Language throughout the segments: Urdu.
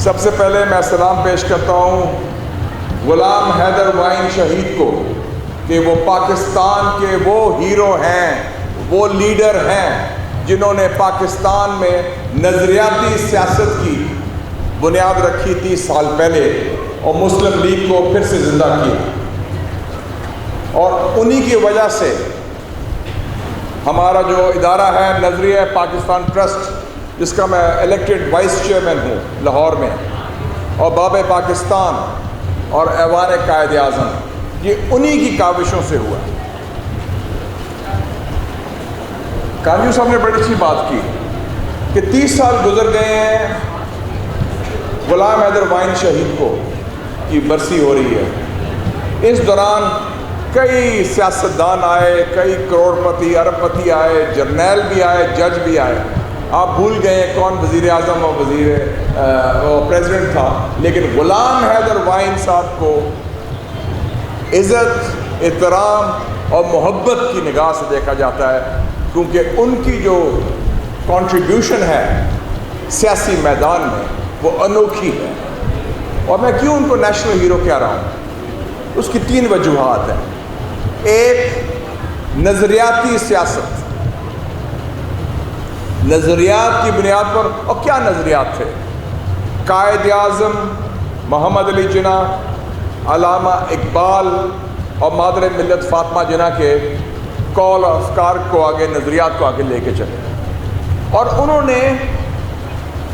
سب سے پہلے میں سلام پیش کرتا ہوں غلام حیدر وائن شہید کو کہ وہ پاکستان کے وہ ہیرو ہیں، وہ لیڈر ہیں جنہوں نے پاکستان میں نظریاتی سیاست کی بنیاد رکھی 30 سال پہلے اور مسلم لیگ کو پھر سے زندہ کیا، اور انہی کی وجہ سے ہمارا جو ادارہ ہے نظریہ پاکستان ٹرسٹ، جس کا میں الیکٹڈ وائس چیئرمین ہوں لاہور میں، اور باب پاکستان اور ایوان قائد اعظم، یہ انہی کی کاوشوں سے ہوا۔ کانجو صاحب نے بڑی اچھی بات کی کہ 30 سال گزر گئے ہیں غلام حیدر وائن شہید کو کی برسی ہو رہی ہے۔ اس دوران کئی سیاستدان آئے، کئی کروڑ پتی ارب پتی آئے، جرنیل بھی آئے، جج بھی آئے۔ آپ بھول گئے ہیں کون وزیر اعظم اور پریزیڈنٹ تھا، لیکن غلام حیدر وائن صاحب کو عزت، احترام اور محبت کی نگاہ سے دیکھا جاتا ہے، کیونکہ ان کی جو کنٹریبیوشن ہے سیاسی میدان میں وہ انوکھی ہے۔ اور میں کیوں ان کو نیشنل ہیرو کہہ رہا ہوں؟ اس کی 3 وجوہات ہیں۔ ایک، نظریاتی سیاست، نظریات کی بنیاد پر، اور کیا نظریات تھے؟ قائد اعظم محمد علی جناح، علامہ اقبال اور مادر ملت فاطمہ جناح کے قول اور افکار کو آگے، نظریات کو آگے لے کے چلے، اور انہوں نے،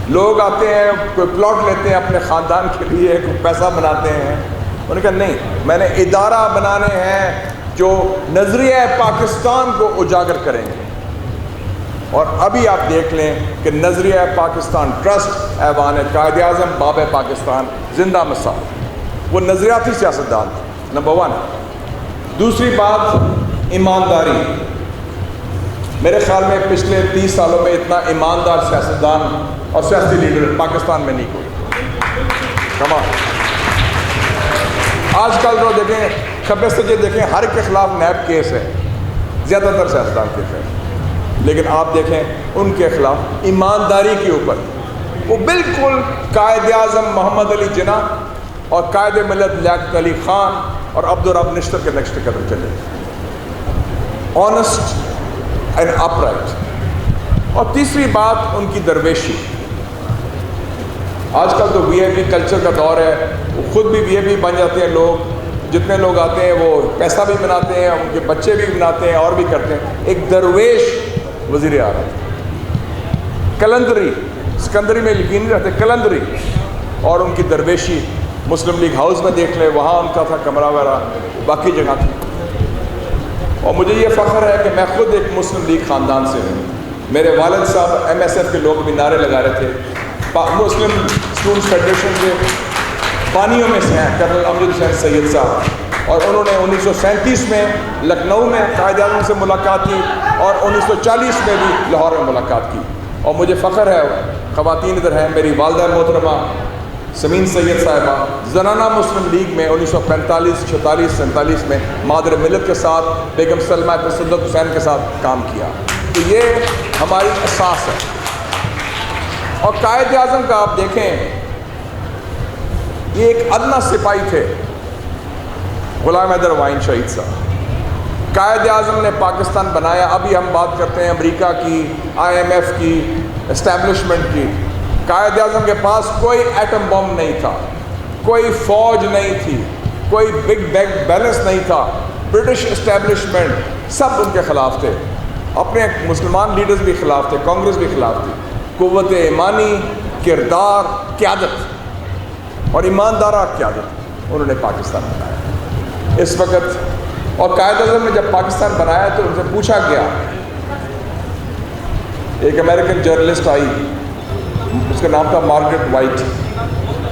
لوگ آتے ہیں کوئی پلاٹ لیتے ہیں اپنے خاندان کے لیے، کوئی پیسہ بناتے ہیں، انہوں نے کہا نہیں، میں نے ادارہ بنانے ہیں جو نظریہ پاکستان کو اجاگر کریں گے۔ اور ابھی آپ دیکھ لیں کہ نظریہ پاکستان ٹرسٹ، ایوان قائد اعظم، باب پاکستان زندہ مثال، وہ نظریاتی سیاستدان تھے، نمبر 1۔ دوسری بات، ایمانداری۔ میرے خیال میں پچھلے 30 سالوں میں اتنا ایماندار سیاستدان اور سیاسی لیڈر پاکستان میں نہیں کوئی۔ کمال۔ آج کل تو دیکھیں، خبر سے دیکھیں، ہر کے خلاف نیب کیس ہے، زیادہ تر سیاستدان کے خلاف، لیکن آپ دیکھیں ان کے خلاف ایمانداری کے اوپر وہ بالکل قائد اعظم محمد علی جناح اور قائد ملت لیاقت علی خان اور عبدالرب نشتر کے نقش قدم چلے، آنسٹ اینڈ اپرائٹ۔ اور تیسری بات، ان کی درویشی۔ آج کل تو وی آئی پی کلچر کا دور ہے، وہ خود بھی وی آئی پی بن جاتے ہیں لوگ، جتنے لوگ آتے ہیں وہ پیسہ بھی بناتے ہیں، ان کے بچے بھی بناتے ہیں اور بھی کرتے ہیں۔ ایک درویش وزیر اعظم، کلندری، سکندری میں یقین نہیں رہتے، کلندری، اور ان کی درویشی مسلم لیگ ہاؤس میں دیکھ لیں، وہاں ان کا تھا کمرہ وغیرہ، باقی جگہ تھی۔ اور مجھے یہ فخر ہے کہ میں خود ایک مسلم لیگ خاندان سے ہوں۔ میرے والد صاحب ایم ایس ایف کے لوگ بھی نعرے لگا رہے تھے، مسلم اسٹوڈنٹس فیڈریشن کے بانیوں میں سے ہیں کرنل امجد حسین سید صاحب، اور انہوں نے 1937 میں لکھنؤ میں قائد اعظم سے ملاقات کی اور 1940 میں بھی لاہور میں ملاقات کی۔ اور مجھے فخر ہے، خواتین ادھر ہیں، میری والدہ محترمہ سمین سید صاحبہ زنانہ مسلم لیگ میں 1945، 46، 47 میں مادر ملت کے ساتھ، بیگم سلمہ صدق حسین کے ساتھ کام کیا۔ تو یہ ہماری اساس ہے۔ اور قائد اعظم کا آپ دیکھیں، یہ ایک ادنیٰ سپاہی تھے غلام حیدر وائن شہید صاحب۔ قائد اعظم نے پاکستان بنایا۔ ابھی ہم بات کرتے ہیں امریکہ کی، آئی ایم ایف کی، اسٹیبلشمنٹ کی۔ قائد اعظم کے پاس کوئی ایٹم بم نہیں تھا، کوئی فوج نہیں تھی، کوئی بگ بینک بیلنس نہیں تھا۔ برٹش اسٹیبلشمنٹ سب ان کے خلاف تھے، اپنے مسلمان لیڈرز بھی خلاف تھے، کانگریس بھی خلاف تھی۔ قوت ایمانی، کردار، قیادت اور ایماندارہ قیادت، انہوں نے پاکستان بنایا اس وقت۔ اور قائد اعظم نے جب پاکستان بنایا تو ان سے پوچھا گیا، ایک امریکن جرنلسٹ آئی، اس کا نام تھا مارگریٹ وائٹ،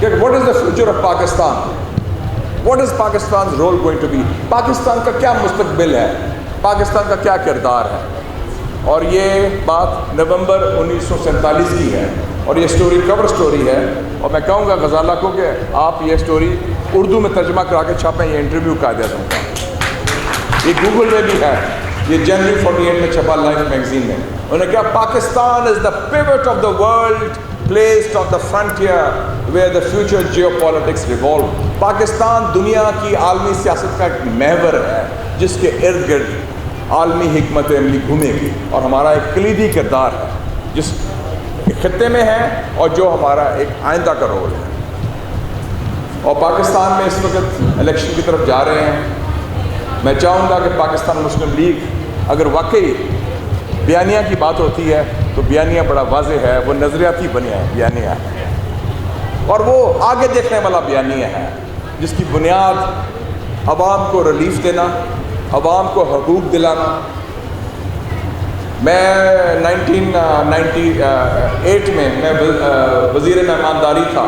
کہ what is the future of Pakistan, what is Pakistan role going to be, Pakistan کا کیا مستقبل ہے، پاکستان کا کیا کردار ہے۔ اور یہ بات نومبر 1947 کی ہے، اور یہ سٹوری کور سٹوری ہے، اور میں کہوں گا غزالہ کو کہ آپ یہ سٹوری اردو میں ترجمہ کرا کے چھاپیں، یہ انٹرویو قائد اعظم کا، یہ گوگل میں بھی ہے، یہ جنوری 48 میں چھپا لائف میگزین میں۔ انہوں نے کہا Pakistan is the pivot of the world, placed on the frontier where the future geopolitics revolve. Pakistan دنیا کی عالمی سیاست کا ایک محور ہے جس کے ارد گرد عالمی حکمت عملی گھومے گی، اور ہمارا ایک کلیدی کردار ہے جس خطے میں ہے اور جو ہمارا ایک آئندہ کا رول ہے. اور پاکستان میں اس وقت الیکشن کی طرف جا رہے ہیں. میں چاہوں گا کہ پاکستان مسلم لیگ اگر واقعی بیانیہ کی بات ہوتی ہے تو بیانیہ بڑا واضح ہے، وہ نظریاتی بیانیہ ہے اور وہ آگے دیکھنے والا بیانیہ ہے جس کی بنیاد عوام کو ریلیف دینا، عوام کو حقوق دلانا. میں 1998 میں وزیر مہمانداری تھا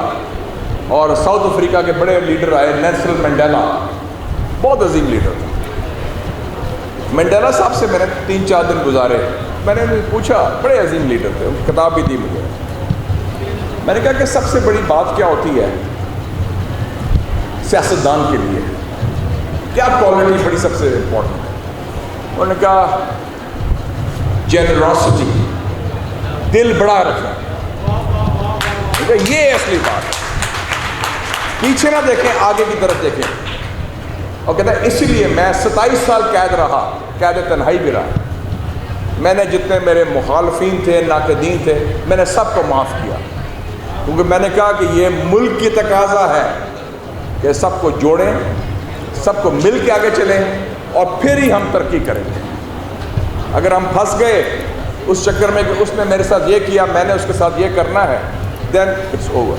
اور ساؤتھ افریقہ کے بڑے لیڈر آئے. نیلسن منڈیلا بہت عظیم لیڈر تھا. منڈیلا صاحب سے میں نے 3-4 دن گزارے. میں نے پوچھا، بڑے عظیم لیڈر تھے، ان کی کتاب بھی دی مجھے. میں نے کہا کہ سب سے بڑی بات کیا ہوتی ہے سیاستدان کے لیے، کیا کوالٹی بڑی سب سے امپورٹنٹ ہے؟ انہوں نے کہا جنراسٹی، دل بڑا رکھنا. یہ اصلی بات ہے. پیچھے نہ دیکھیں، آگے کی طرف دیکھیں. اور کہتا ہے اسی لیے میں 27 سال قید رہا، قید تنہائی بھی رہا. میں نے جتنے میرے مخالفین تھے، ناقدین تھے، میں نے سب کو معاف کیا، کیونکہ میں نے کہا کہ یہ ملک کی تقاضا ہے کہ سب کو جوڑیں، سب کو مل کے آگے چلیں اور پھر ہی ہم ترقی کریں گے. اگر ہم پھنس گئے اس چکر میں کہ اس نے میرے ساتھ یہ کیا، میں نے اس کے ساتھ یہ کرنا ہے، دین اٹس اوور.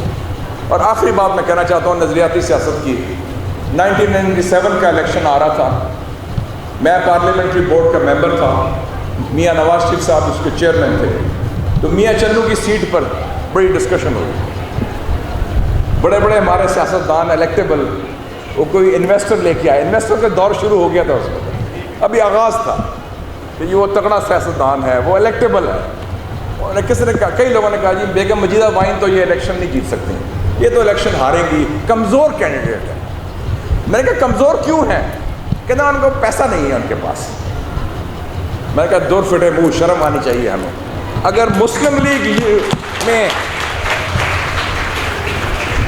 اور آخری بات میں کہنا چاہتا ہوں نظریاتی سیاست کی. 1997 کا الیکشن آ رہا تھا. میں پارلیمنٹری بورڈ کا ممبر تھا. میاں نواز شریف صاحب اس کے چیئرمین تھے. تو میاں چنو کی سیٹ پر بڑی ڈسکشن ہوئی. بڑے بڑے ہمارے سیاستدان الیکٹیبل، وہ کوئی انویسٹر لے کے آئے. انویسٹر کا دور شروع ہو گیا تھا اس وقت، ابھی آغاز تھا کہ یہ وہ تگڑا سیاستدان ہے، وہ الیکٹیبل ہے. اور کسی نے کہا، کئی لوگوں نے کہا جی بیگم مجیدہ وائن تو یہ الیکشن نہیں جیت سکتی، یہ تو الیکشن ہاریں گی، کمزور کینڈیڈیٹ ہے. میں نے کہا کمزور کیوں ہیں؟ کہنا ان کو پیسہ نہیں ہے ان کے پاس. میں نے کہا دور فٹے منہ، شرم آنی چاہیے ہمیں. اگر مسلم لیگ میں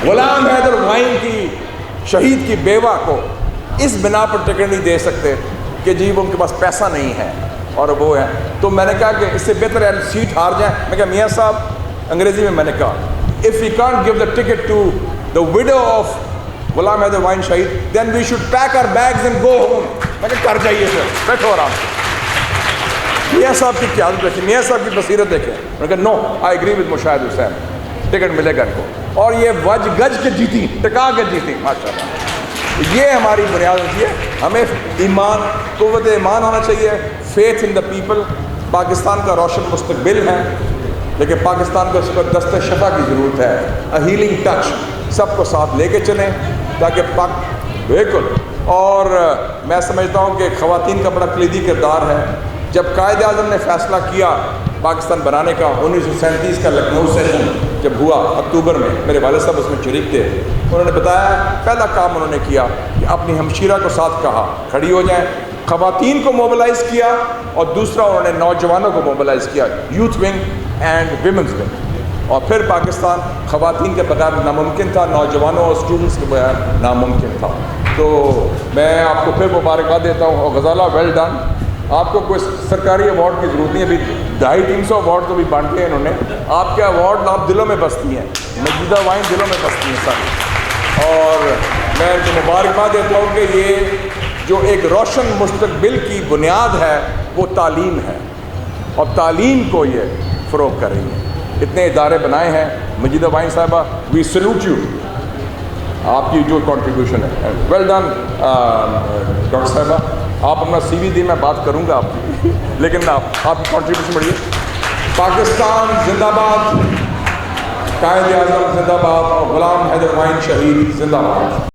غلام حیدر وائن کی شہید کی بیوہ کو اس بنا پر ٹکٹ نہیں دے سکتے کہ جی وہ ان کے پاس پیسہ نہیں ہے اور وہ ہے، تو میں نے کہا کہ اس سے بہتر ہے سیٹ ہار جائیں. میں کہا میاں صاحب، انگریزی میں میں نے کہا if we can't give the ticket to the widow of Ghulam Haider وائن شہید, then we should pack our bags and go home. میں کہا کر جائیے سر, بیٹھو آرام سے. میاں صاحب کی قیادت دیکھیں, میاں صاحب کی بصیرت دیکھیں. میں کہا no, I agree with Mushahid Hussain, ticket ملے گا ان کو. اور یہ وج گج کے جیتی, ٹکا کے جیتی ماشاء اللہ. یہ ہماری بنیاد ہوتی ہے. ہمیں ایمان, قوت ایمان ہونا چاہیے, faith in the people. Pakistan کا روشن مستقبل ہے, لیکن پاکستان کو اس پر دست شفا کی ضرورت ہے, اے ہیلنگ ٹچ. سب کو ساتھ لے کے چلیں تاکہ بالکل. اور میں سمجھتا ہوں کہ خواتین کا بڑا کلیدی کردار ہے. جب قائد اعظم نے فیصلہ کیا پاکستان بنانے کا, 1937 کا لکھنؤ سیشن جب ہوا اکتوبر میں, میرے والد صاحب اس میں شریک تھے, انہوں نے بتایا پہلا کام انہوں نے کیا کہ اپنی ہمشیرہ کو ساتھ کہا کھڑی ہو جائیں, خواتین کو موبلائز کیا, اور دوسرا انہوں نے نوجوانوں کو موبلائز کیا, youth wing and women's wing. اور پھر پاکستان خواتین کے بغیر ناممکن تھا, نوجوانوں اور اسٹوڈنٹس کے بغیر ناممکن تھا. تو میں آپ کو پھر مبارکباد دیتا ہوں, اور غزالہ ویل ڈن. آپ کو کوئی سرکاری ایوارڈ کی ضرورت نہیں, ابھی 250-300 ایوارڈ تو بھی بانٹے ہیں انہوں نے. آپ کے ایوارڈ آپ دلوں میں بستی ہیں, مجیدہ وائن دلوں میں بستی ہیں ساری. اور میں ان کو مبارکباد دیتا ہوں کہ یہ جو ایک روشن مستقبل کی بنیاد ہے وہ تعلیم ہے, اور تعلیم کو یہ فروغ کر رہی ہے. اتنے ادارے بنائے ہیں. مجیدہ وائن صاحبہ, وی سلوٹ یو, آپ کی جو کنٹریبیوشن ہے. ویل ڈن ڈاکٹر صاحبہ. آپ اپنا سی وی دی, میں بات کروں گا آپ کی, لیکن آپ کی کنٹریبیوشن بڑی ہے. پاکستان زندہ باد, قائد اعظم زندہ باد, اور غلام حیدر وائن شہید زندہ باد.